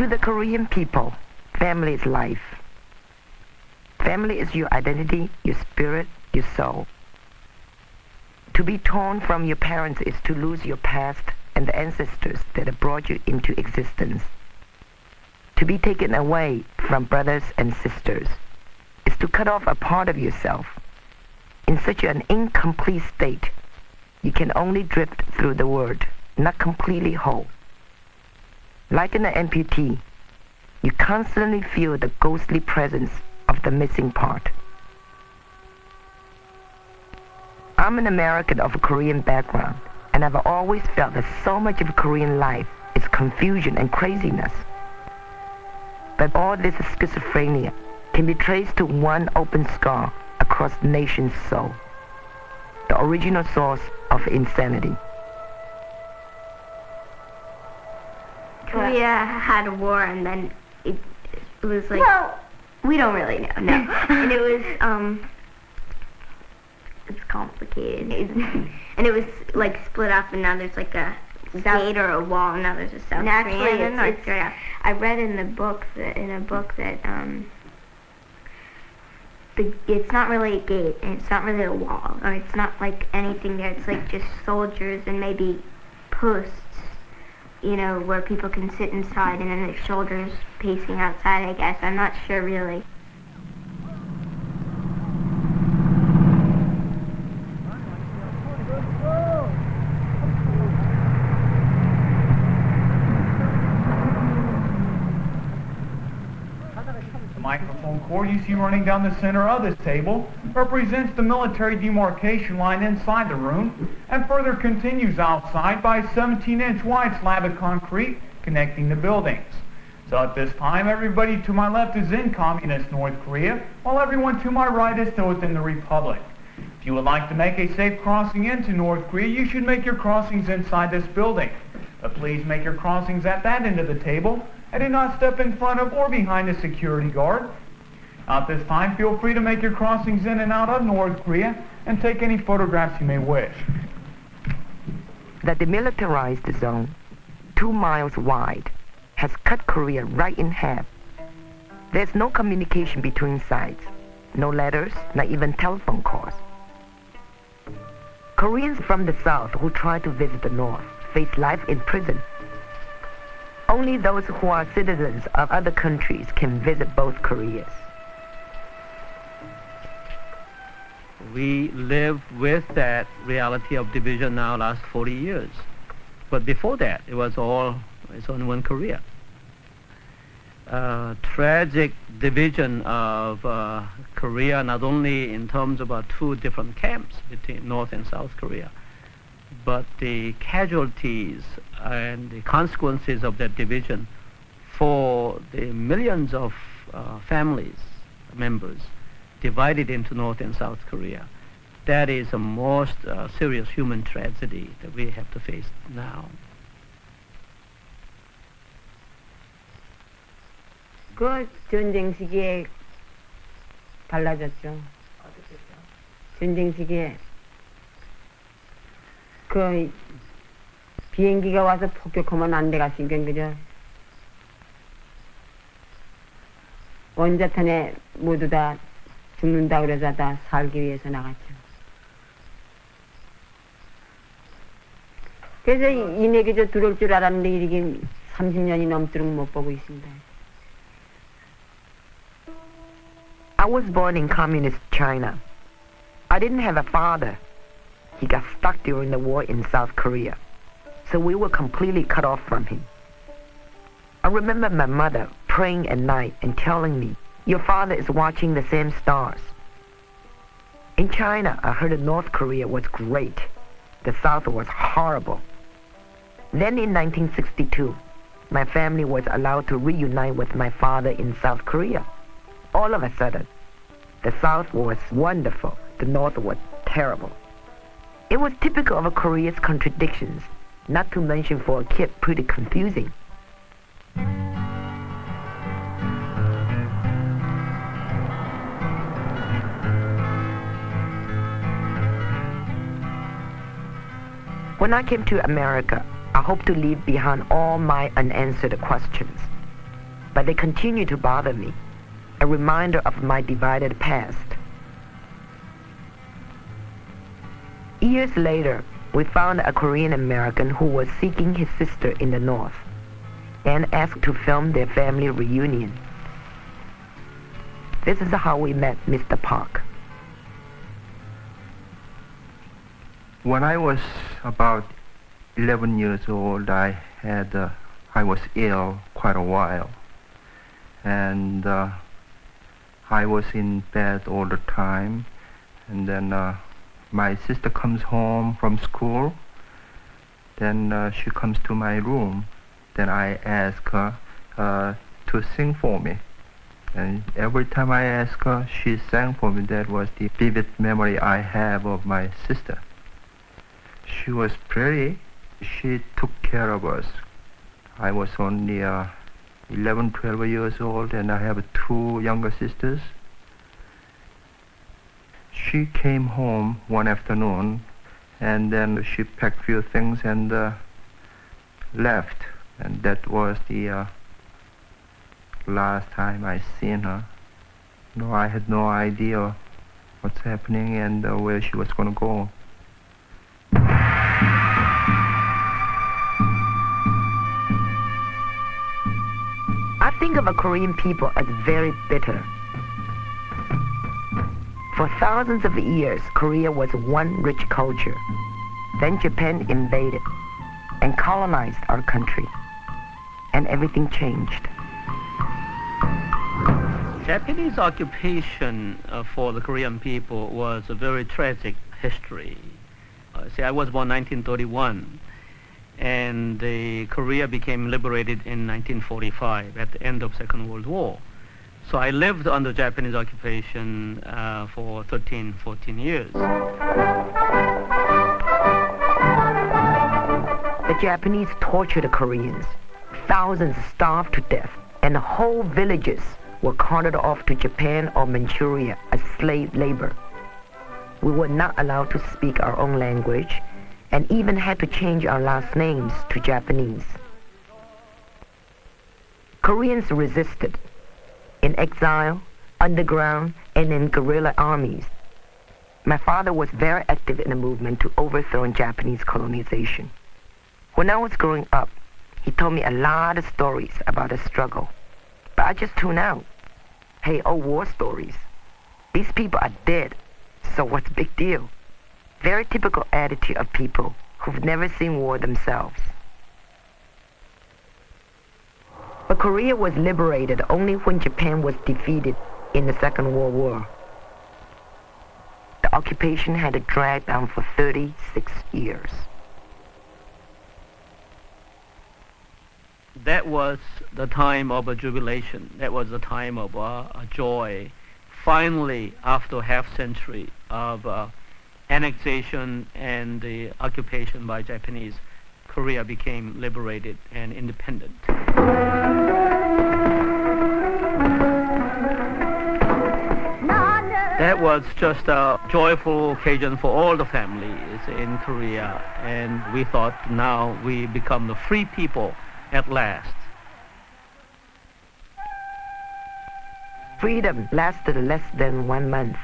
To the Korean people, family is life. Family is your identity, your spirit, your soul. To be torn from your parents is to lose your past and the ancestors that have brought you into existence. To be taken away from brothers and sisters is to cut off a part of yourself. In such an incomplete state, you can only drift through the world, not completely whole. Like an amputee, you constantly feel the ghostly presence of the missing part. I'm an American of a Korean background, and I've always felt that so much of Korean life is confusion and craziness. But all this schizophrenia can be traced to one open scar across the nation's soul, the original source of insanity. Korea had a war, and then it was like, well, we don't really know, no. And it was, it's complicated. And it was like split up, and now there's like a gate or a wall, and now there's a South Korea and a North Korea. I read in a book that it's not really a gate, and it's not really a wall, or it's not like anything there. It's like just soldiers and maybe posts, you know, where people can sit inside, and then there's soldiers pacing outside, I guess. I'm not sure really. Microphone cord you see running down the center of this table represents the military demarcation line inside the room and further continues outside by a 17-inch wide slab of concrete connecting the buildings. So at this time, everybody to my left is in communist North Korea, while everyone to my right is still within the Republic. If you would like to make a safe crossing into North Korea, you should make your crossings inside this building. But please make your crossings at that end of the table, and do not step in front of or behind a security guard. At this time, feel free to make your crossings in and out of North Korea and take any photographs you may wish. The demilitarized zone, 2 miles wide, has cut Korea right in half. There's no communication between sides, no letters, not even telephone calls. Koreans from the South who try to visit the North face life in prison. Only those who are citizens of other countries can visit both Koreas. We live with that reality of division now last 40 years. But before that, it's only one Korea. Tragic division of Korea, not only in terms of 2 different camps between North and South Korea, but the casualties and the consequences of that division for the millions of families, members, divided into North and South Korea. That is the most serious human tragedy that we have to face now. 그 전쟁 시기에 달라졌죠. 전쟁 시기에 그 비행기가 와서 폭격하면 안 돼가시니까 그죠? 원자탄에 모두 다 죽는다 그래서 다 살기 위해서 나갔죠. 그래서 이내게 저 들어올 줄 알았는데 이렇게 30년이 넘도록 못 보고 있습니다. I was born in communist China. I didn't have a father. He got stuck during the war in South Korea, so we were completely cut off from him. I remember my mother praying at night and telling me, "Your father is watching the same stars." In China, I heard that North Korea was great. The South was horrible. Then in 1962, my family was allowed to reunite with my father in South Korea. All of a sudden, the South was wonderful, the North was terrible. It was typical of Korea's contradictions, not to mention for a kid pretty confusing. When I came to America, I hoped to leave behind all my unanswered questions. but they continue to bother me, a reminder of my divided past. Years later, we found a Korean American who was seeking his sister in the North and asked to film their family reunion. This is how we met Mr. Park. When I was about 11 years old, I was ill quite a while, and I was in bed all the time, and then my sister comes home from school, then she comes to my room, then I ask her to sing for me, and every time I ask her, she sang for me. That was the vivid memory I have of my sister. She was pretty. She took care of us. I was only 11, 12 years old, and I have 2 younger sisters. She came home one afternoon, and then she packed few things and left. And that was the last time I seen her. No, I had no idea what's happening and where she was going to go. I think of the Korean people as very bitter. For thousands of years, Korea was one rich culture. Then Japan invaded and colonized our country, and everything changed. Japanese occupation for the Korean people was a very tragic history. I was born 1931, and Korea became liberated in 1945 at the end of Second World War. So I lived under Japanese occupation for 13, 14 years. The Japanese tortured the Koreans. Thousands starved to death, and whole villages were carted off to Japan or Manchuria as slave labor. We were not allowed to speak our own language, and even had to change our last names to Japanese. Koreans resisted in exile, underground, and in guerrilla armies. My father was very active in the movement to overthrow Japanese colonization. When I was growing up, he told me a lot of stories about the struggle, but I just tuned out. Hey, old war stories. These people are dead, so what's the big deal? Very typical attitude of people who've never seen war themselves. But Korea was liberated only when Japan was defeated in the Second World War. The occupation had to drag on for 36 years. That was the time of a jubilation. That was the time of a joy. Finally, after half century of annexation and the occupation by Japanese, Korea became liberated and independent. That was just a joyful occasion for all the families in Korea, and we thought now we become the free people at last. Freedom lasted less than 1 month.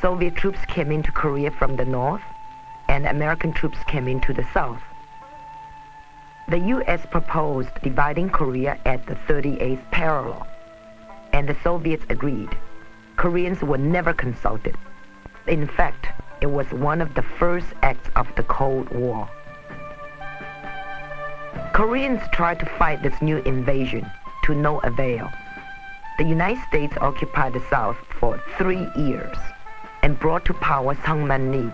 Soviet troops came into Korea from the north, and American troops came into the south. The U.S. proposed dividing Korea at the 38th parallel, and the Soviets agreed. Koreans were never consulted. In fact, it was one of the first acts of the Cold War. Koreans tried to fight this new invasion to no avail. The United States occupied the South for 3 years and brought to power Sung Man-lee,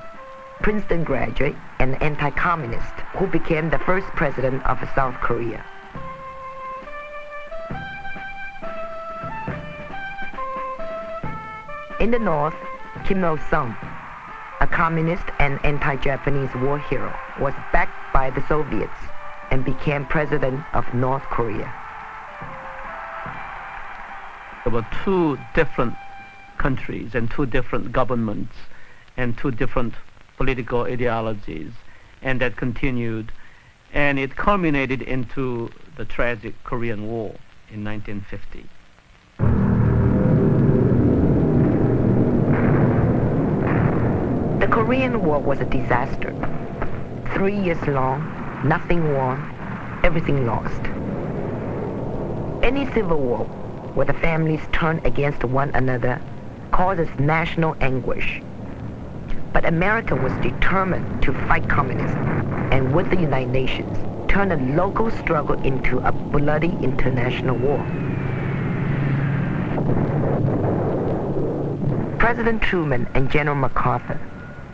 Princeton graduate and anti-communist, who became the first president of South Korea. In the north, Kim Il-sung, a communist and anti-Japanese war hero, was backed by the Soviets and became president of North Korea. There were 2 different countries and 2 different governments and 2 different political ideologies, and that continued, and it culminated into the tragic Korean War. in 1950. The Korean War was a disaster. 3 years long, nothing won, everything lost. Any civil war where the families turn against one another causes national anguish. But America was determined to fight communism, and with the United Nations, turn a local struggle into a bloody international war. President Truman and General MacArthur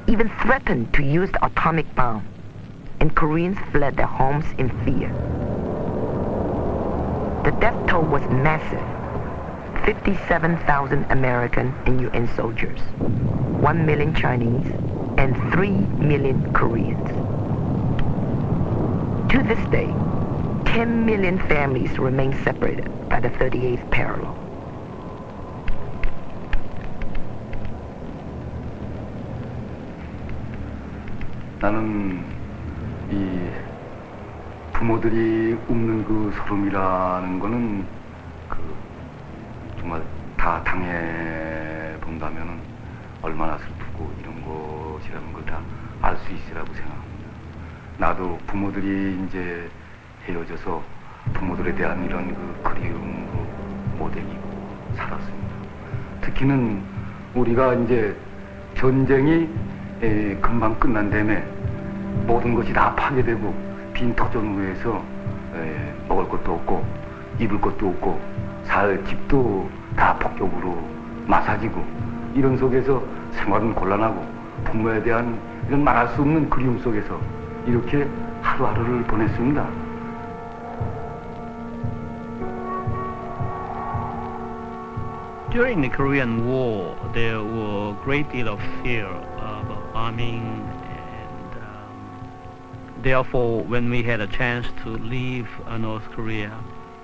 even threatened to use the atomic bomb, and Koreans fled their homes in fear. The death toll was massive. 57,000 American and UN soldiers, 1 million Chinese, and 3 million Koreans. To this day, 10 million families remain separated by the 38th parallel. 나는 이 부모들이 웃는 그 소름이라는 거는 그 정말 다 당해 본다면은 얼마나 슬프고 이런 것이라는 걸 다 알 수 있으라고 생각합니다. 나도 부모들이 이제 헤어져서 부모들에 대한 이런 그 그리움으로 못 이기고 살았습니다. 특히는 우리가 이제 전쟁이 금방 끝난 다음에 모든 것이 다 파괴되고 빈 터전 위에서 먹을 것도 없고 입을 것도 없고 살 집도 다 폭격으로 마사지고 이런 속에서 생활은 곤란하고 부모에 대한 이런 말할 수 없는 그리움 속에서 이렇게 하루하루를 보냈습니다. During the Korean War, there were a great deal of fear of bombing, and therefore, when we had a chance to leave North Korea,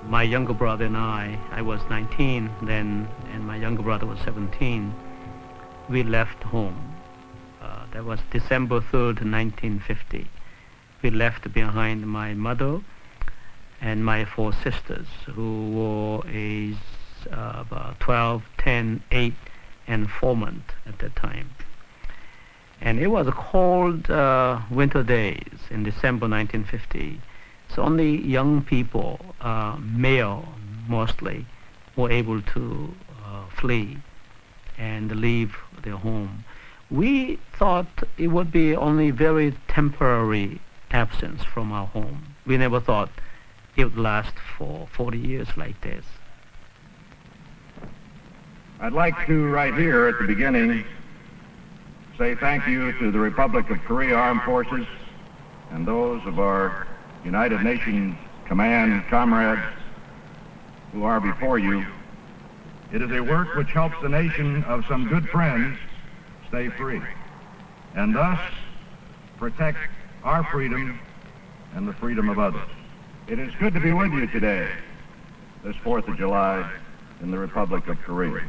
my younger brother and I was 19 then, and my younger brother was 17, we left home. That was December 3rd, 1950. We left behind my mother and my 4 sisters, who were aged about 12, 10, 8, and 4 months at that time. And it was cold winter days in December 1950. So only young people, male mostly, were able to flee and leave their home. We thought it would be only very temporary absence from our home. We never thought it would last for 40 years like this. I'd like to, right here at the beginning, say thank you to the Republic of Korea Armed Forces and those of our United Nations Command comrades who are before you. It is a work which helps the nation of some good friends stay free, and thus protect our freedom and the freedom of others. It is good to be with you today, this 4th of July, in the Republic of Korea.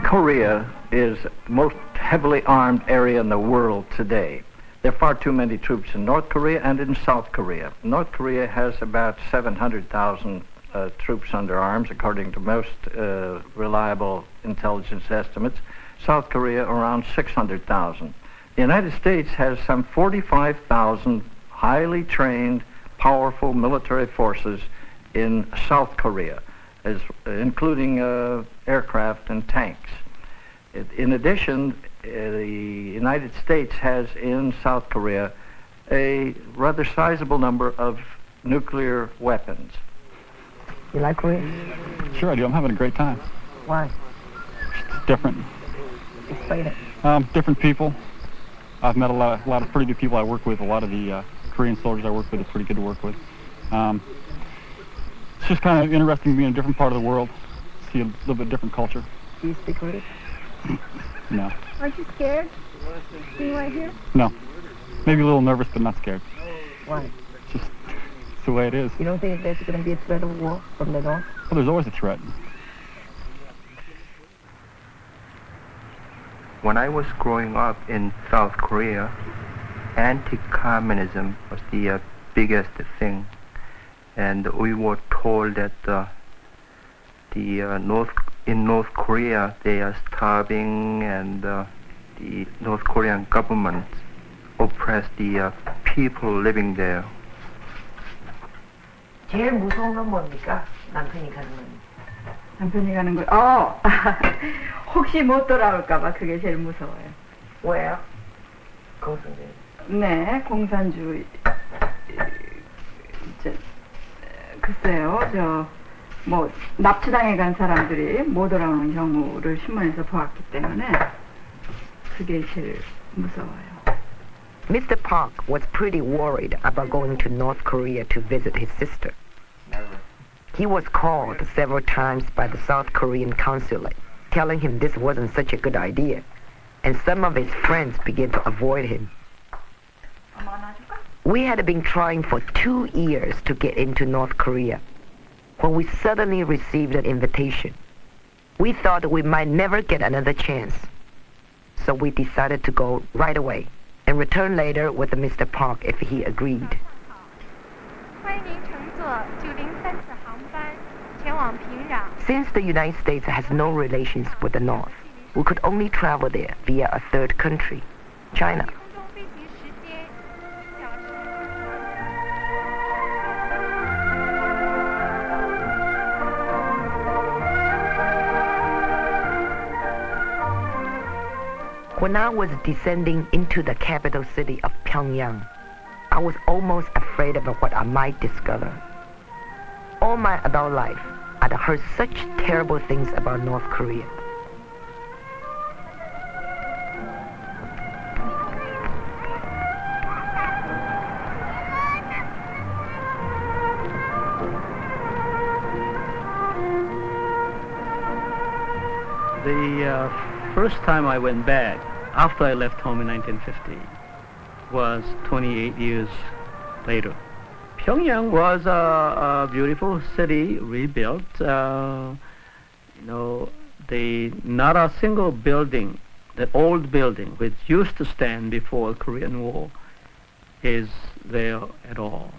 Korea is the most heavily armed area in the world today. There are far too many troops in North Korea and in South Korea. North Korea has about 700,000 troops under arms, according to most reliable intelligence estimates. South Korea around 600,000. The United States has some 45,000 highly trained, powerful military forces in South Korea, including aircraft and tanks. In addition, the United States has in South Korea a rather sizable number of nuclear weapons. You like Korea? Sure I do. I'm having a great time. Why? It's different. Explain it. Different people. I've met a lot of pretty good people I work with. A lot of the Korean soldiers I work with are pretty good to work with. It's just kind of interesting to be in a different part of the world, see a little bit different culture. Do you speak Korean? No. Aren't you scared? Being right here? No. Maybe a little nervous, but not scared. Why? Just the way it is. You don't think there's going to be a threat of war from the north? Well, there's always a threat. When I was growing up in South Korea, anti-communism was the biggest thing, and we were told that in North Korea they are starving, and the North Korean government oppressed the people living there. 제일 무서운 건 뭡니까? 남편이 가는 건. 남편이 가는 거. 혹시 못 돌아올까봐 그게 제일 무서워요. 왜요? 공산주의. 네, 공산주의. 글쎄요, 뭐 납치당해 간 사람들이 못 돌아오는 경우를 신문에서 보았기 때문에 그게 제일 무서워요. Mr. Park was pretty worried about going to North Korea to visit his sister. He was called several times by the South Korean consulate, telling him this wasn't such a good idea, and some of his friends began to avoid him. We had been trying for 2 years to get into North Korea when we suddenly received an invitation. We thought we might never get another chance, so we decided to go right away and return later with Mr. Park if he agreed. Since the United States has no relations with the North, we could only travel there via a third country, China. When I was descending into the capital city of Pyongyang, I was almost afraid of what I might discover. All my adult life, I'd heard such terrible things about North Korea. The first time I went back, after I left home in 1950, was 28 years later. Pyongyang was a beautiful city, rebuilt. Not a single building, that old building which used to stand before the Korean War, is there at all.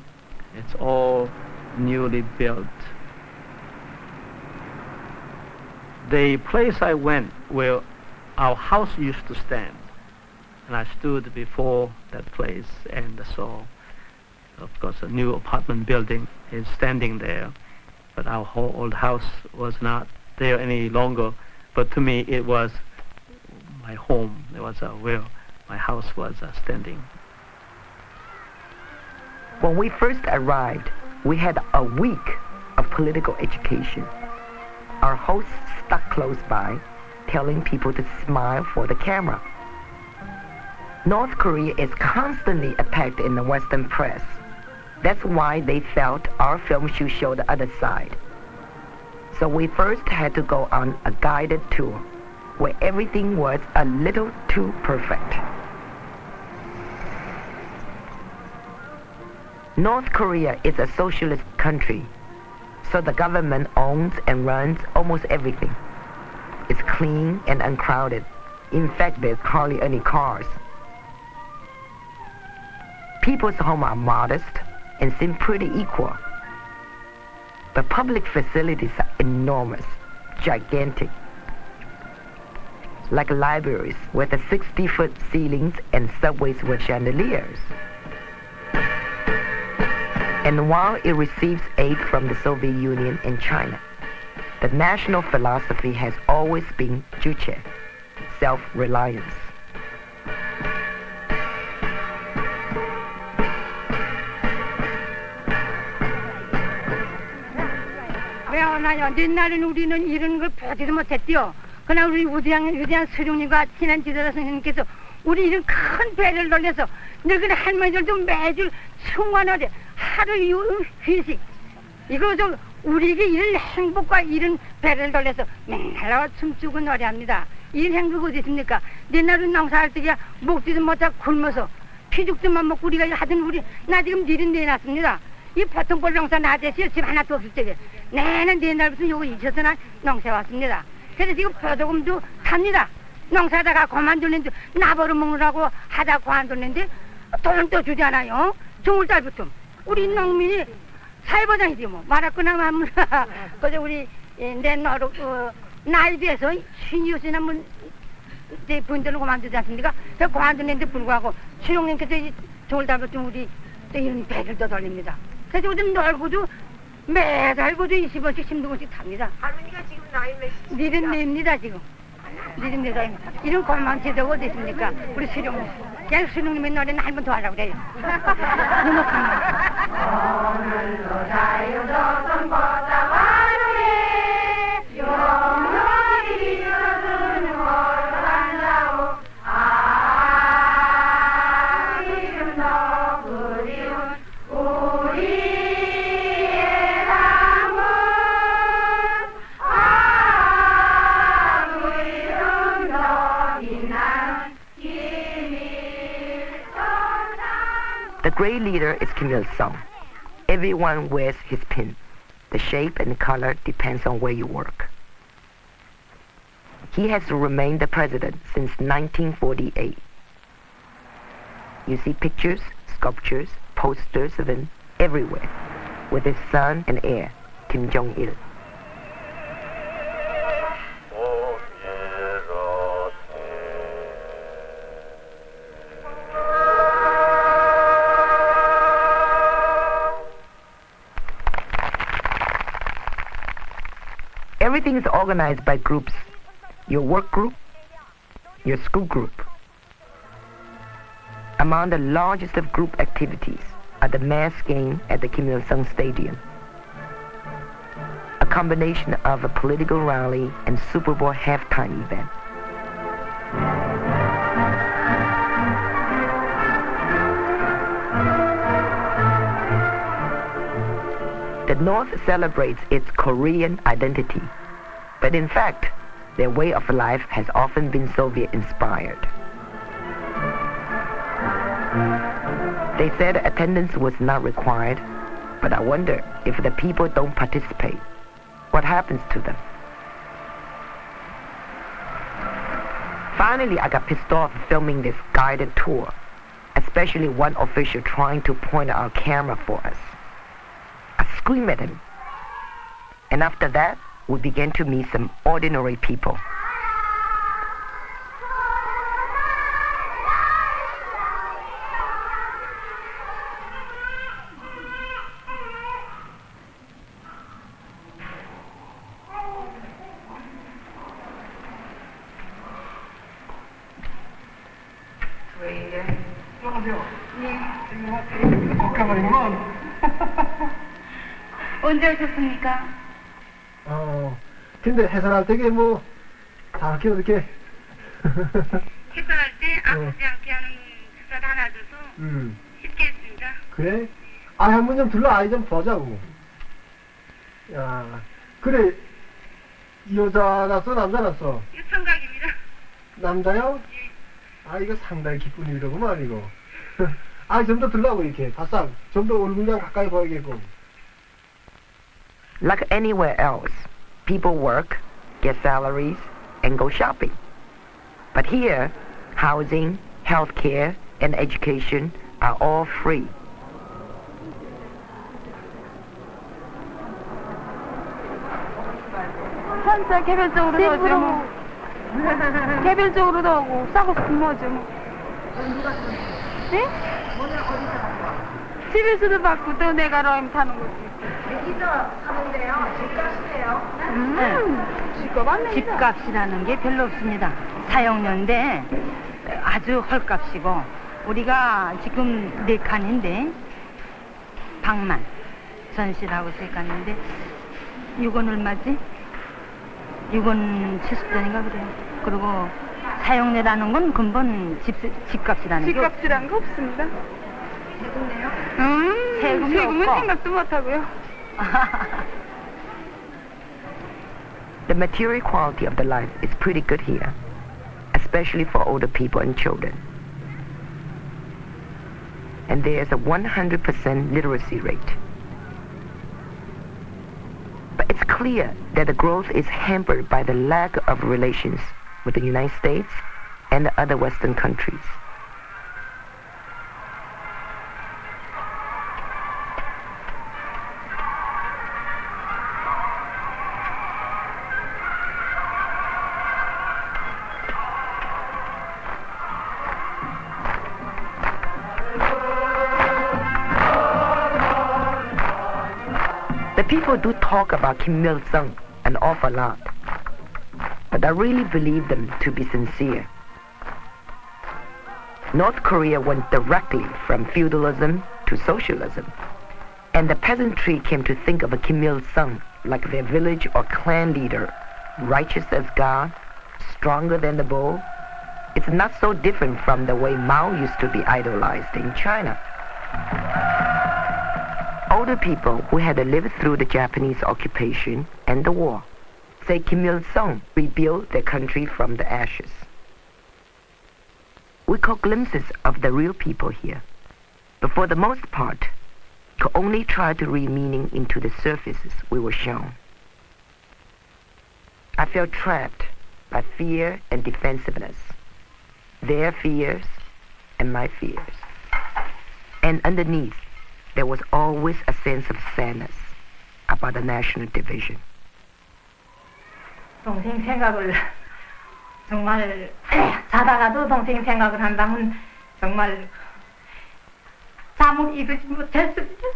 It's all newly built. The place I went where our house used to stand, and I stood before that place and saw, of course, a new apartment building is standing there, but our whole old house was not there any longer. But to me, it was my home. It was where my house was standing. When we first arrived, we had a week of political education. Our host stuck close by, telling people to smile for the camera. North Korea is constantly attacked in the Western press. That's why they felt our film should show the other side. So we first had to go on a guided tour where everything was a little too perfect. North Korea is a socialist country, so the government owns and runs almost everything. It's clean and uncrowded. In fact, there's hardly any cars. People's homes are modest and seem pretty equal. The public facilities are enormous, gigantic, like libraries with 60-foot ceilings and subways with chandeliers. And while it receives aid from the Soviet Union and China, the national philosophy has always been juche, self-reliance. 옛날에는 우리는 이런 걸 보지도 못했지요. 그러나 우리 위대한 서룡님과 친한 지도자 선생님께서 우리 이런 큰 배를 돌려서 늙은 할머니들도 매주 승관하되 하루 휴식. 이거 우리에게 이런 행복과 이런 배를 돌려서 맨날 나와 춤추고 노래합니다. 이런 행복 어디 있습니까? 옛날은 농사할 때야 먹지도 못하고 굶어서 피죽들만 먹고 우리가 하던 나 지금 일인데 났습니다. 이 보통벌 농사 낮에서 집 하나도 없을 때에 내는 네 날부터 요거 잊혀서 난 농사에 왔습니다. 그래서 지금 보조금도 탑니다. 농사다가 그만두는데 나버려 먹으라고 하다 그만두는데 돈도 주지 않아요. 정월달부터 우리 농민이 사회보장이지 뭐 말았거나 마무라 그저 우리 내 나이 비해서 신이웃이나 뭐 제 분들은 그만두지 않습니까? 그 그만두는데 불구하고 수령님께서 정월달부터 우리 또 이런 배들도 돌립니다. 그래서 우리 놀고도 매달 고도 20원씩 10원씩 탑니다. 할머니가 지금 나이 몇이시죠? 니는 냅니다 지금. 니는 내다 이런 것만 제대로 어디 있습니까? 우리 수령님. 그냥 수령님의 노래는 한 번 더 하려고 그래요. 너무 강해요. 오늘도 자유로운 보다와루에 영원히 이어주는 걸간다오 아 이름도 그리운 우리의 남은 아 이름도 빛나는 The great leader is Kim Il-sung. Everyone wears his pin. The shape and color depends on where you work. He has remained the president since 1948. You see pictures, sculptures, posters of him everywhere, with his son and heir, Kim Jong-il. Everything is organized by groups. Your work group, your school group. Among the largest of group activities are the mass game at the Kim Il-sung Stadium, a combination of a political rally and Super Bowl halftime event. The North celebrates its Korean identity, but in fact, their way of life has often been Soviet-inspired. They said attendance was not required, but I wonder if the people don't participate, what happens to them? Finally, I got pissed off filming this guided tour, especially one official trying to point our camera for us. I screamed at him. And after that, we began to meet some ordinary people. 언제 오셨습니까? 근데 해산할 때게 뭐 다 이렇게 식사할 때 아프지 않게 하는 식사를 하나 줘서 쉽게 했습니다. 그래? 아 한번 좀 들러 아이 좀 보자고. 야 그래 이 여자라서 남자라서? 이거 청각입니다. 남자요? 예. 아 이거 상당히 기쁜 일이로구만 이거. 아 좀 더 들라고 이렇게 바싹 좀 더 얼굴이랑 가까이 보이게끔. Like anywhere else, people work, get salaries, and go shopping. But here, housing, healthcare, and education are all free. 한자 개별적으로도 오죠 뭐. 개별적으로도 오고 싸고 싶으면 오죠 뭐. 네? 집에서도 받고 또 내가 러임 타는 거지. 여기서 사는데요, 집값이에요. 집값 안 냅니다. 집값이라는 게 별로 없습니다. 사용료인데 아주 헐값이고 우리가 지금 4칸인데 방만 전실하고 3칸인데 6원 얼마지? 6원 70전인가 그래요. 그리고 사용료라는 건 근본 집값이라는 게 집값이라는 거 없습니다. 세금이 세금은 없고. 생각도 못 하고요. The material quality of the life is pretty good here, especially for older people and children. And there's a 100% literacy rate. clear that the growth is hampered by the lack of relations with the United States and the other Western countries. The people do talk about Kim Il-sung an awful lot, but I really believe them to be sincere. North Korea went directly from feudalism to socialism, and the peasantry came to think of a Kim Il-sung like their village or clan leader, righteous as God, stronger than the bull. It's not so different from the way Mao used to be idolized in China. Older people who had lived through the Japanese occupation and the war say Kim Il-sung rebuilt their country from the ashes. We caught glimpses of the real people here, but for the most part, could only try to read meaning into the surfaces we were shown. I felt trapped by fear and defensiveness, their fears and my fears. And underneath, there was always a sense of sadness about the national division. 동생 생각을 정말 자다가도 동생 생각을 한다면 정말 잠을 이루지 못했습니다.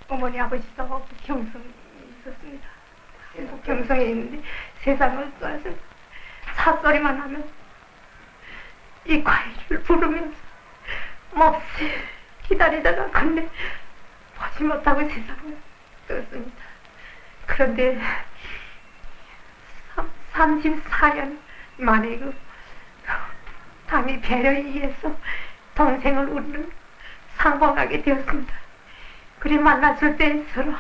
어머니 아버지도 경성에 있었습니다. 경성에 있는데 세상을 떠나서 사소리만 하면 이 과일을 부르면서 몹시 기다리다가 근데 보지 못하고 세상을 떴습니다. 그런데 34년 만에 그 당의 배려에 의해서 동생을 우리는 상봉하게 되었습니다. 그리 만났을 때 서로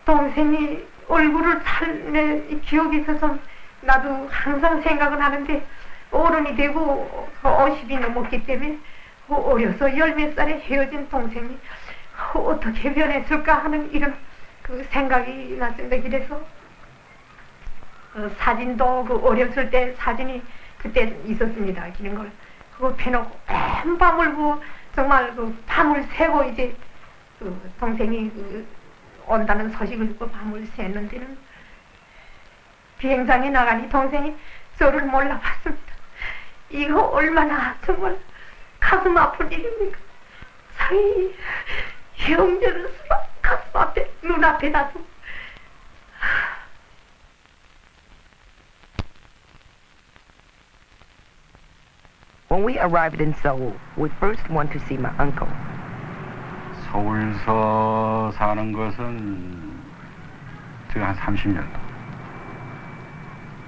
동생이 얼굴을 잘 기억이 있어서 나도 항상 생각을 하는데 어른이 되고 50이 넘었기 때문에 어려서 10몇 살에 헤어진 동생이 어떻게 변했을까 하는 이런 그 생각이 났습니다. 그래서 그 사진도 그 어렸을 때 사진이 그때 있었습니다. 이런 걸 그거 펴놓고 밤을 그 정말 그 밤을 새고 이제 그 동생이 그 온다는 소식을 듣고 밤을 샜는데는 비행장에 나가니 동생이 저를 몰라봤습니다. 이거 얼마나 정말 가슴 아픈 일입니까? 자기 형제를 가슴 앞에 눈앞에 놔두고 When we arrived in Seoul, we first went to see my uncle. 서울서 사는 것은 지금 한 30년.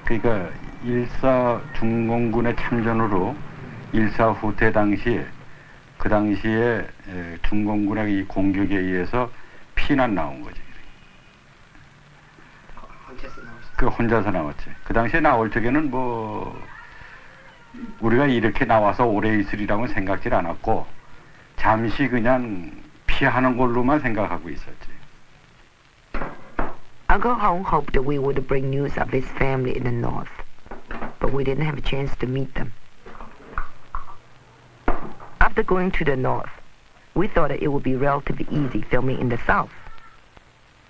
그러니까 일사 중공군의 참전으로 일사 후퇴 당시에 그 당시에 중공군의 이 공격에 의해서 피난 나온 거지. 그 혼자서 나왔지. 그 당시에 나올 적에는 뭐 우리가 이렇게 나와서 오래 있으리라고 생각질 않았고 잠시 그냥 피하는 걸로만 생각하고 있었지. Uncle Hong hoped that we would bring news of his family in the north, but we didn't have a chance to meet them. After going to the north, we thought that it would be relatively easy filming in the south.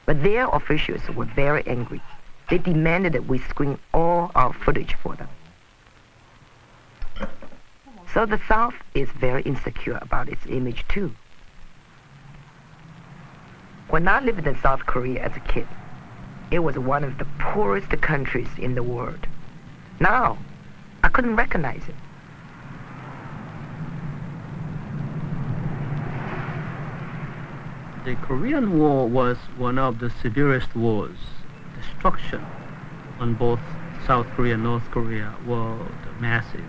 But their officials were very angry. They demanded that we screen all our footage for them. So the South is very insecure about its image too. When I lived in South Korea as a kid, it was one of the poorest countries in the world. Now, I couldn't recognize it. The Korean War was one of the severest wars. Destruction on both South Korea and North Korea was massive.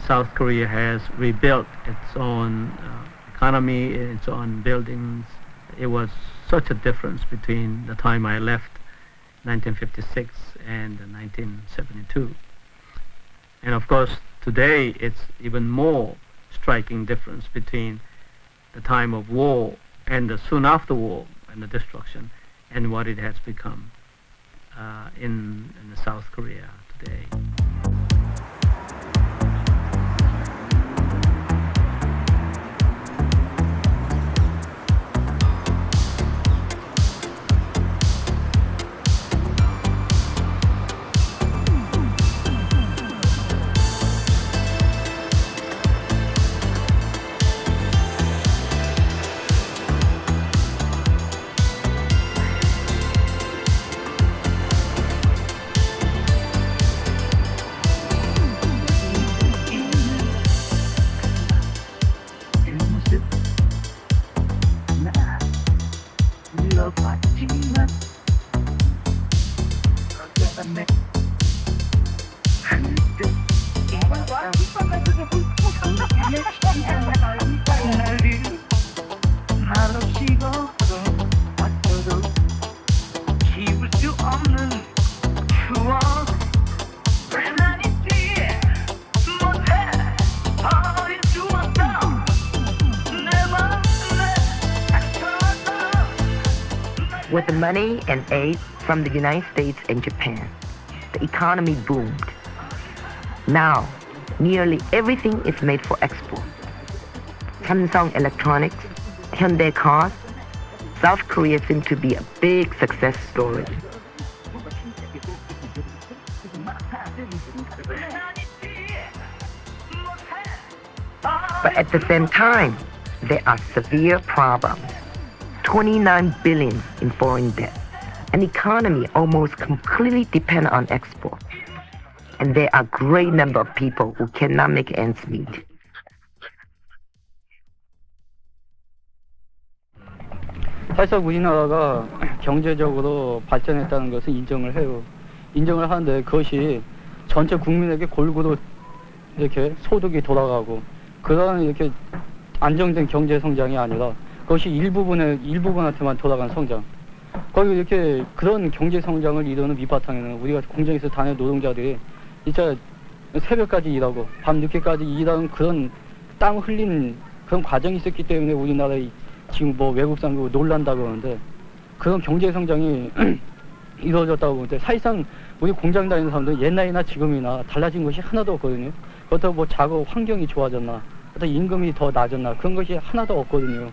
South Korea has rebuilt its own economy, its own buildings. It was such a difference between the time I left 1956 and 1972. And of course, Today, it's even more striking difference between the time of war and the soon after war and the destruction and what it has become in South Korea today. With the money and aid from the United States and Japan, the economy boomed. Now, nearly everything is made for export. Samsung Electronics, Hyundai cars, South Korea seems to be a big success story. But at the same time, there are severe problems. 29 billion in foreign debt, an economy almost completely dependent on export. And there are a great number of people who cannot make ends meet. 사실 우리나라가 경제적으로 발전했다는 것은 인정을 해요. 인정을 하는데 그것이 전체 국민에게 골고루 이렇게 소득이 돌아가고 그런 이렇게 안정된 경제 성장이 아니라 그것이 일부분한테만 돌아간 성장. 거기 이렇게 그런 경제 성장을 이루는 밑바탕에는 우리가 공장에서 다니는 노동자들이 진짜 새벽까지 일하고 밤늦게까지 일하는 그런 땀 흘린 그런 과정이 있었기 때문에 우리나라의 지금 뭐 외국 상으로 놀란다고 하는데 그런 경제 성장이 이루어졌다고 보는데 사실상 우리 공장 다니는 사람들은 옛날이나 지금이나 달라진 것이 하나도 없거든요. 그렇다고 뭐 작업 환경이 좋아졌나, 어떤 임금이 더 낮았나 그런 것이 하나도 없거든요.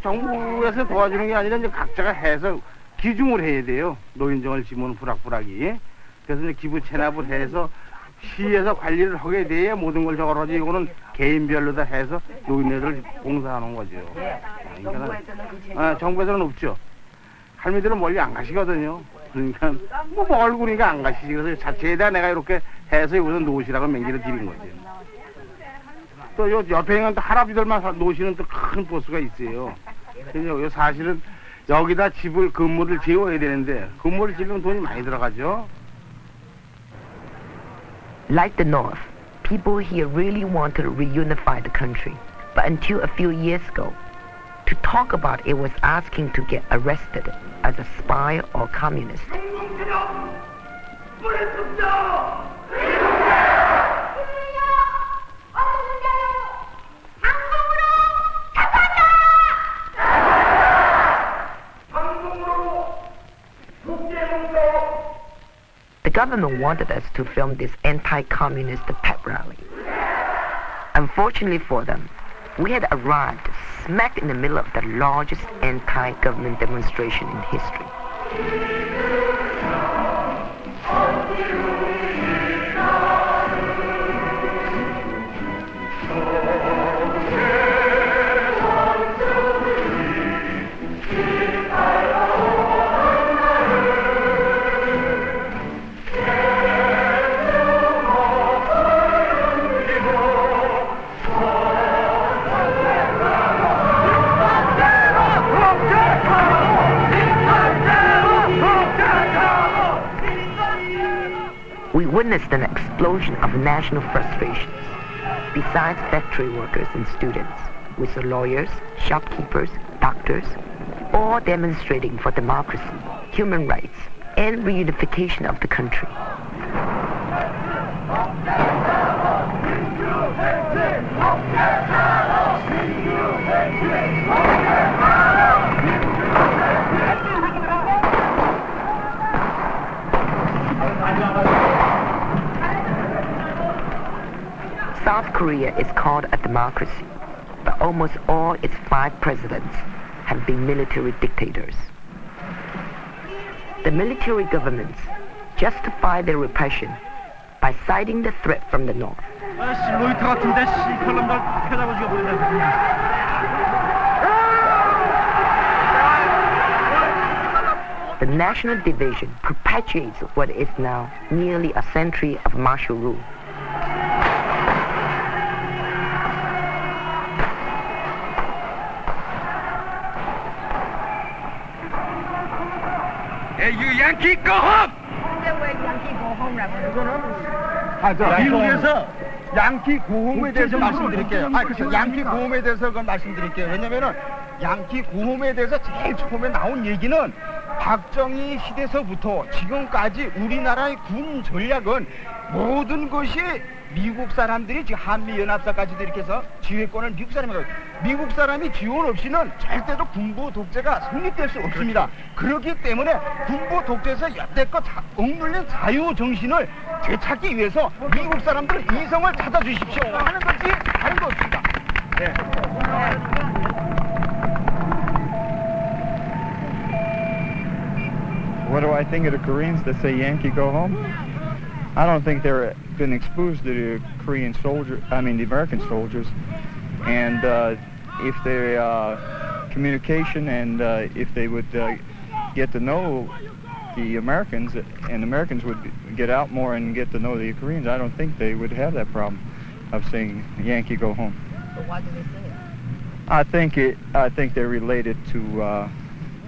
정부에서 도와주는 게 아니라 이제 각자가 해서 기증을 해야 돼요. 노인정을 지면 부락부락이. 그래서 이제 기부 체납을 해서 시에서 관리를 하게 돼야 모든 걸 저걸 하지. 이거는 개인별로 다 해서 노인네들 봉사하는 거죠. 그러니까 정부에서는 없죠. 할머니들은 멀리 안 가시거든요. 그러니까 뭐 얼굴이니까 안 가시지. 그래서 자체에다 내가 이렇게 해서 여기서 놓으시라고 맹기를 드린 거죠. 또 요 옆에 있는 또 할아버지들만 놓으시는 또 큰 보수가 있어요. 그래서 사실은 여기다 집을 건물을 지어야 되는데 건물을 지으면 돈이 많이 들어가죠. Like the North, people here really want to reunify the country. But until a few years ago, to talk about it was asking to get arrested as a spy or communist. The government wanted us to film this anti-communist pep rally. Unfortunately for them, we had arrived smack in the middle of the largest anti-government demonstration in history. we witnessed an explosion of national frustrations. Besides factory workers and students, we saw lawyers, shopkeepers, doctors, all demonstrating for democracy, human rights, and reunification of the country. South Korea is called a democracy, but almost all its 5 presidents have been military dictators. The military governments justify their repression by citing the threat from the north. The national division perpetuates what is now nearly a century of martial rule. Hey, you Yankee, go home! 미국에서 양키 고홈에 대해서 말씀드릴게요. 그래서 양키 고홈에 대해서 그건 말씀드릴게요. 왜냐면은 양키 고홈에 대해서 제일 처음에 나온 얘기는 박정희 시대서부터 지금까지 우리나라의 군 전략은 모든 것이 미국 사람들이 지금 한미연합사까지도 이렇게 해서 지휘권을 미국 사람이 지원 없이는 절대로 군부 독재가 성립될 수 없습니다. 그렇기 때문에 군부 독재에서 여태껏 억눌린 자유 정신을 되찾기 위해서 미국 사람들은 이성을 찾아주십시오 하는 것이 다른 거 없습니다. 네. What do I think of the Koreans that say Yankee go home? I don't think they're been exposed to the the American soldiers, and if they communication and if they would get to know the Americans, and the Americans would get out more and get to know the Koreans, I don't think they would have that problem of saying Yankee go home. But why do they say it? I think they're related to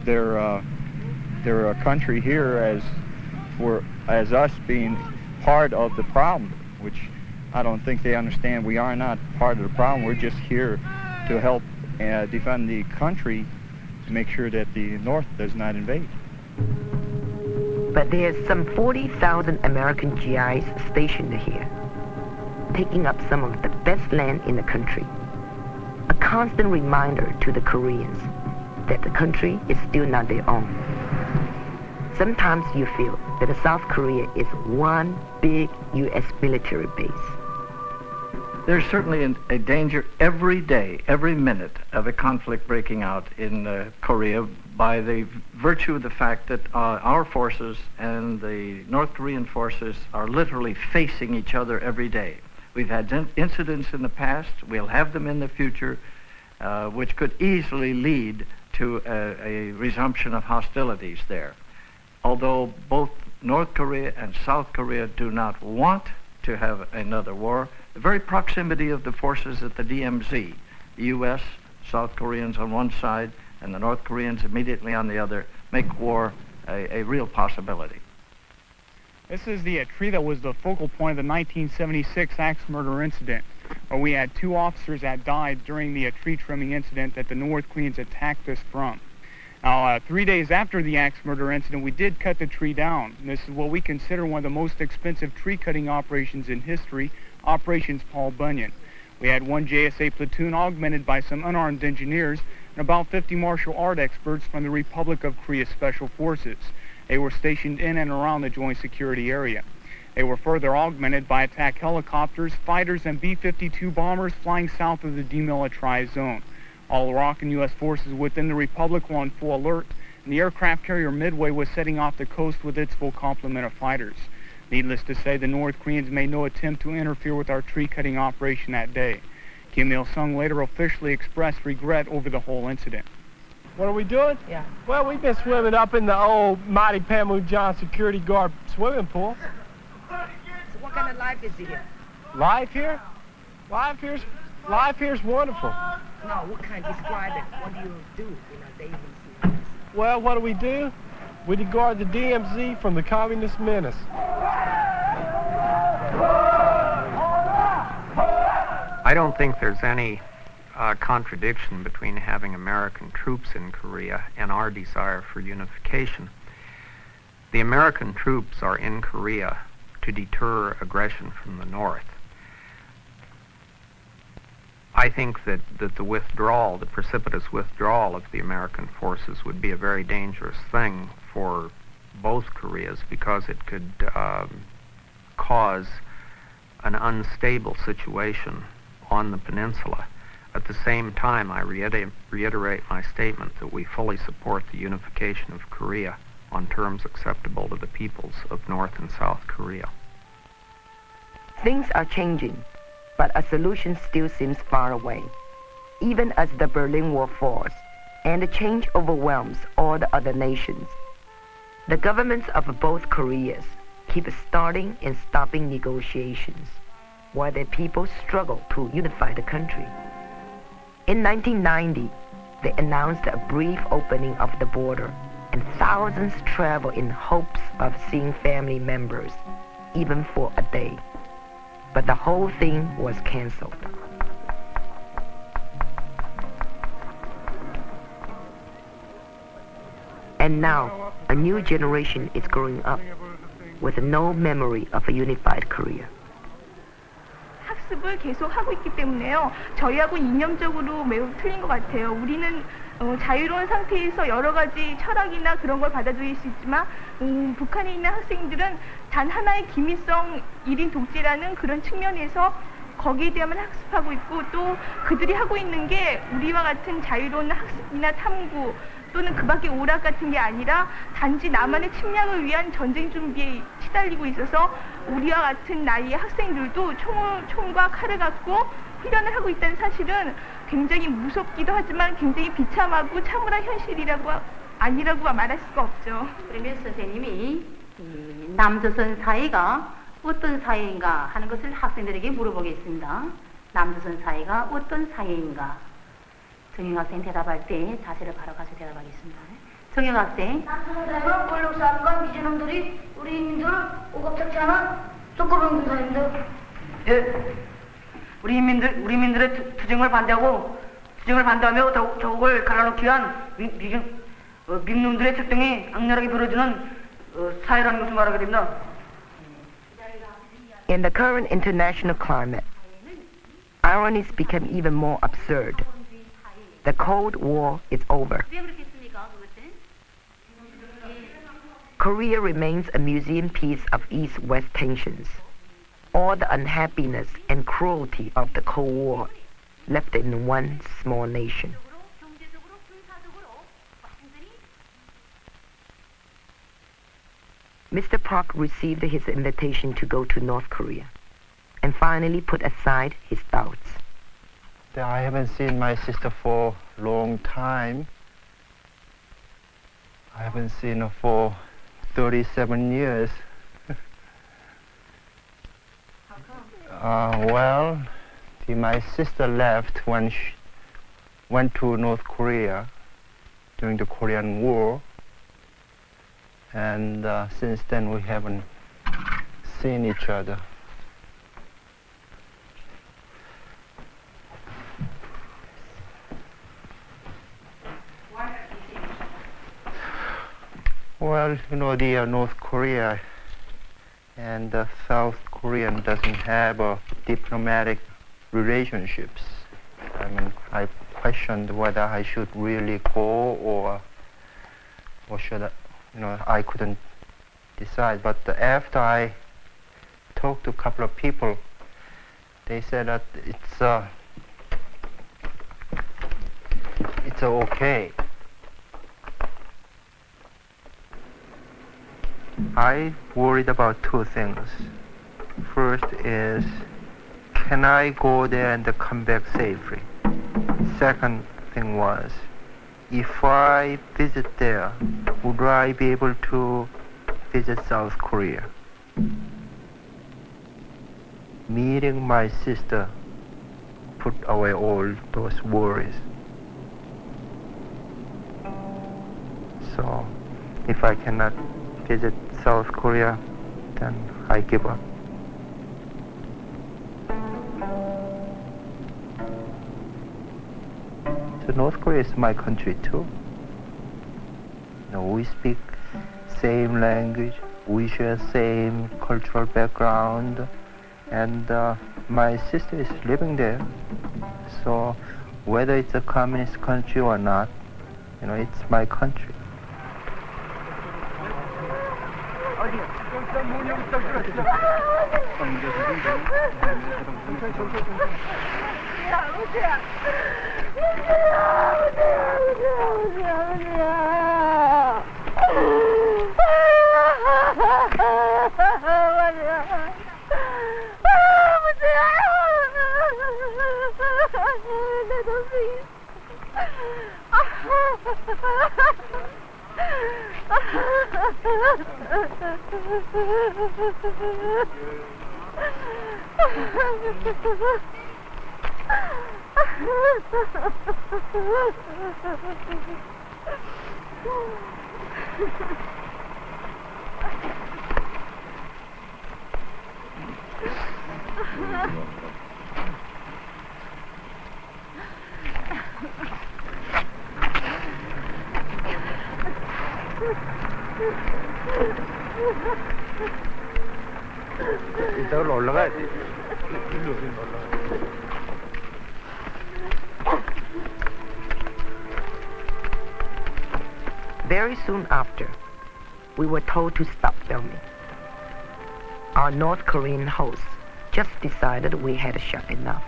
their country here as us being part of the problem, which I don't think they understand. We are not part of the problem. We're just here to help defend the country to make sure that the North does not invade. But there's some 40,000 American GIs stationed here, taking up some of the best land in the country. A constant reminder to the Koreans that the country is still not their own. Sometimes you feel that South Korea is one big U.S. military base. There's certainly a danger every day, every minute of a conflict breaking out in Korea by the virtue of the fact that our forces and the North Korean forces are literally facing each other every day. We've had incidents in the past, we'll have them in the future, which could easily lead to a resumption of hostilities there. Although both North Korea and South Korea do not want to have another war, the very proximity of the forces at the DMZ, the U.S., South Koreans on one side, and the North Koreans immediately on the other, make war a real possibility. This is the tree that was the focal point of the 1976 axe murder incident, where we had 2 officers that died during the tree trimming incident that the North Koreans attacked us from. Now, 3 days after the axe murder incident, we did cut the tree down. And this is what we consider one of the most expensive tree cutting operations in history, Operations Paul Bunyan. We had 1 JSA platoon augmented by some unarmed engineers and about 50 martial art experts from the Republic of Korea Special Forces. They were stationed in and around the joint security area. They were further augmented by attack helicopters, fighters, and B-52 bombers flying south of the demilitarized zone. All Iraq and U.S. forces within the Republic were on full alert, and the aircraft carrier Midway was setting off the coast with its full complement of fighters. Needless to say, the North Koreans made no attempt to interfere with our tree-cutting operation that day. Kim Il-sung later officially expressed regret over the whole incident. What are we doing? Yeah. Well, we've been swimming up in the old Mighty Panmunjom Security Guard swimming pool. So what kind of life is here? Life here? Life here's wonderful. No, what kind? Describe it. What do you do in a daily basis? Well, what do? We guard the DMZ from the communist menace. don't think there's any contradiction between having American troops in Korea and our desire for unification. The American troops are in Korea to deter aggression from the North. I think that the withdrawal, the precipitous withdrawal of the American forces would be a very dangerous thing for both Koreas because it could cause an unstable situation on the peninsula. At the same time, I reiterate my statement that we fully support the unification of Korea on terms acceptable to the peoples of North and South Korea. Things are changing, but a solution still seems far away, even as the Berlin Wall falls and the change overwhelms all the other nations. The governments of both Koreas keep starting and stopping negotiations, while their people struggle to unify the country. In 1990, they announced a brief opening of the border, and thousands travel in hopes of seeing family members, even for a day. But the whole thing was canceled. And now, a new generation is growing up with no memory of a unified Korea. 학습을 계속 하고 있기 때문에요. 저희하고 이념적으로 매우 틀린 것 같아요. 우리는 자유로운 상태에서 여러 가지 철학이나 그런 걸 받아들일 수 있지만 북한에 있는 학생들은 단 하나의 기밀성 1인 독재라는 그런 측면에서 거기에 대한 학습하고 있고 또 그들이 하고 있는 게 우리와 같은 자유로운 학습이나 탐구 또는 그 밖에 오락 같은 게 아니라 단지 나만의 침략을 위한 전쟁 준비에 시달리고 있어서 우리와 같은 나이의 학생들도 총과 칼을 갖고 훈련을 하고 있다는 사실은 굉장히 무섭기도 하지만 굉장히 비참하고 참을한 현실이라고 아니라고 말할 수가 없죠. 그러면 선생님이 남조선 사회가 어떤 사회인가 하는 것을 학생들에게 물어보겠습니다. 남조선 사회가 어떤 사회인가? 정영 학생 대답할 때 자세를 바로 가서 대답하겠습니다. 정영 학생. 남조선 사회가 권력사람과 미제놈들이 우리 인민들을 오갑작지 않아 쫓겨버린 사회입니다. 예. 우리 민들의 투쟁을 반대하며 조국을 갈라놓기 위한 민놈들의 출동이 악랄하게 벌어지는 사회라는 것을 말하게 됩니다. In the current international climate, ironies become even more absurd. The Cold War is over. Korea remains a museum piece of East-West tensions. All the unhappiness and cruelty of the Cold War left in one small nation. Mr. Park received his invitation to go to North Korea and finally put aside his doubts. I haven't seen my sister for a long time. I haven't seen her for 37 years. Well, my sister left when she went to North Korea during the Korean War. And since then we haven't seen each other. Well, you know, the North Korea and South Korea doesn't have diplomatic relationships. I mean, I questioned whether I should really go or should I, you know, I couldn't decide. But after I talked to a couple of people, they said that it's okay. I worried about two things. First is, can I go there and come back safely? Second thing was, if I visit there, would I be able to visit South Korea? Meeting my sister put away all those worries. So, if I cannot visit South Korea, then I give up. So North Korea is my country too. We speak same language, we share same cultural background, and my sister is living there. So whether it's a communist country or not, it's my country. 이따가 올라가야 돼. Very soon after, we were told to stop filming. Our North Korean hosts just decided we had shot enough.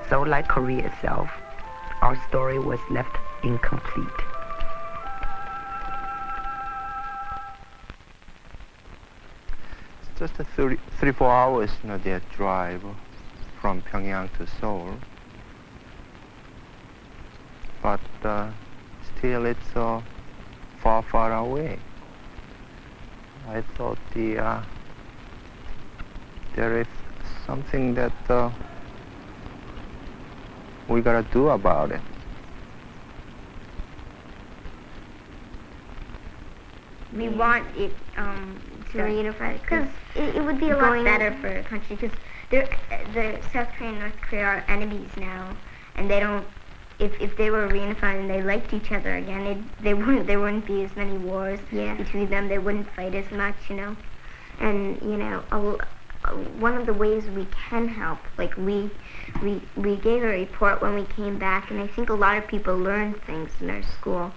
So like Korea itself, our story was left incomplete. It's just a 3-4 hours, their drive from Pyongyang to Seoul. But still, it's far, far away. I thought there is something that we gotta do about it. We want it to reunify because it would be a lot better for a country because the South Korea and North Korea are enemies now, and they don't. If they were reunified and they liked each other again, there wouldn't be as many wars between them. They wouldn't fight as much, And one of the ways we can help, like we gave a report when we came back, and I think a lot of people learned things in our school,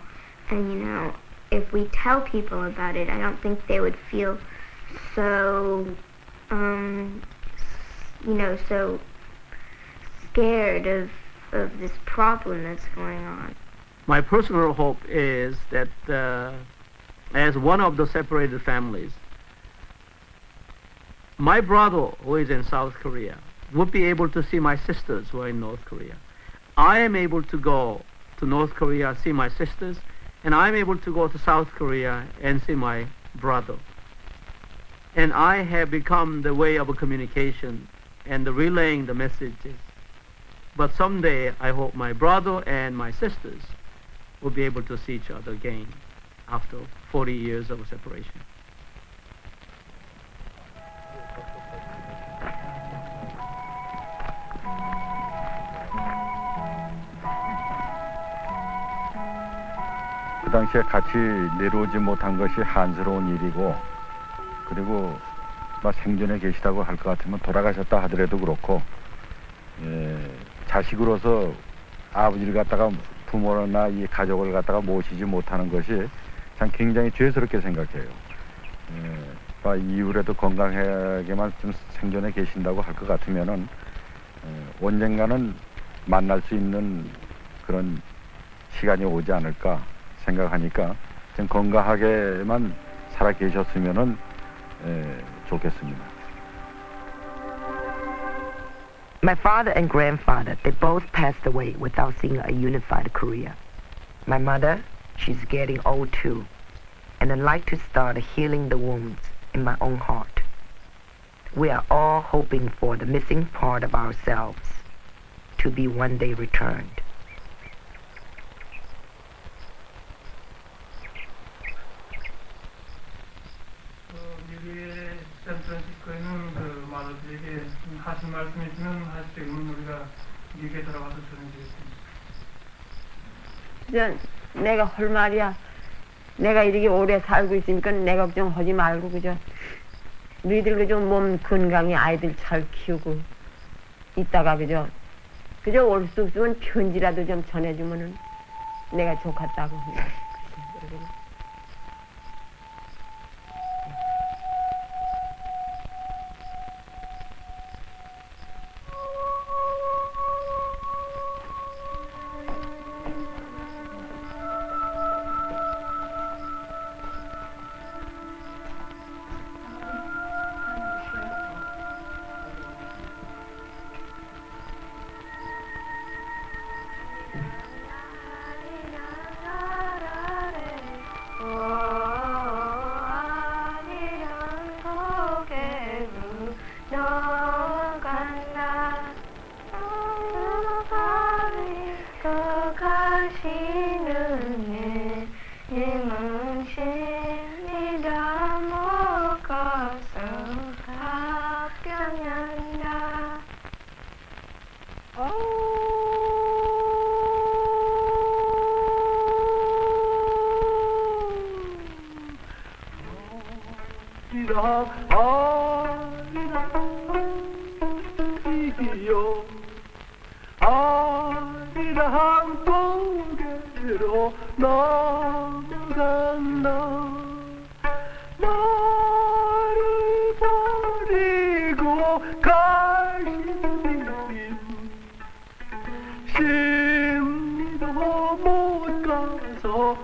and if we tell people about it, I don't think they would feel so so scared of this problem that's going on. My personal hope is that as one of the separated families, my brother who is in South Korea would be able to see my sisters who are in North Korea. I am able to go to North Korea, see my sisters, and I'm able to go to South Korea and see my brother. And I have become the way of communication and relaying the messages. But someday, I hope my brother and my sisters will be able to see each other again after 40 years of separation. 그 당시에 같이 내려오지 못한 것이 한스러운 일이고, 그리고 생전에 계시다고 할 것 같으면 돌아가셨다 하더라도 그렇고, 자식으로서 아버지를 갖다가 부모나 이 가족을 갖다가 모시지 못하는 것이 참 굉장히 죄스럽게 생각해요. 이후에도 건강하게만 좀 생존해 계신다고 할 것 같으면은 언젠가는 만날 수 있는 그런 시간이 오지 않을까 생각하니까 좀 건강하게만 살아 계셨으면은 좋겠습니다. My father and grandfather, they both passed away without seeing a unified Korea. My mother, she's getting old too, and I'd like to start healing the wounds in my own heart. We are all hoping for the missing part of ourselves to be one day returned. 샌프란시스코에는 마더들에게 하신 말씀 있으면 하시면 우리가 미국에 들어가서 전해드리겠습니다. 그저 내가 할 말이야. 내가 이렇게 오래 살고 있으니까 내 걱정하지 말고 그저 너희들 그저 몸 건강히 아이들 잘 키우고 있다가 그저 올 수 없으면 편지라도 좀 전해주면은 내가 좋겠다고. 아리랑 고개로 넘어간다. 나를 버리고 가시는 심리도 못 가서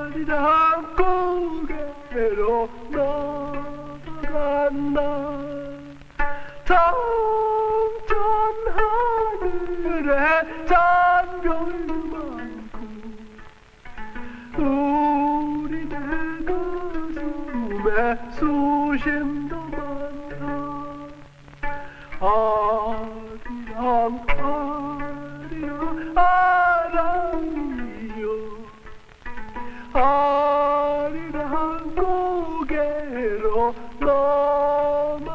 아리랑 고개로 넘어간다. 청천 하늘에 잔별만큼 우리 내 가슴에 수심도 많다. 아리랑 아리랑 아랑이요 아리랑 고개로 넘어간다.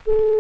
Thank you.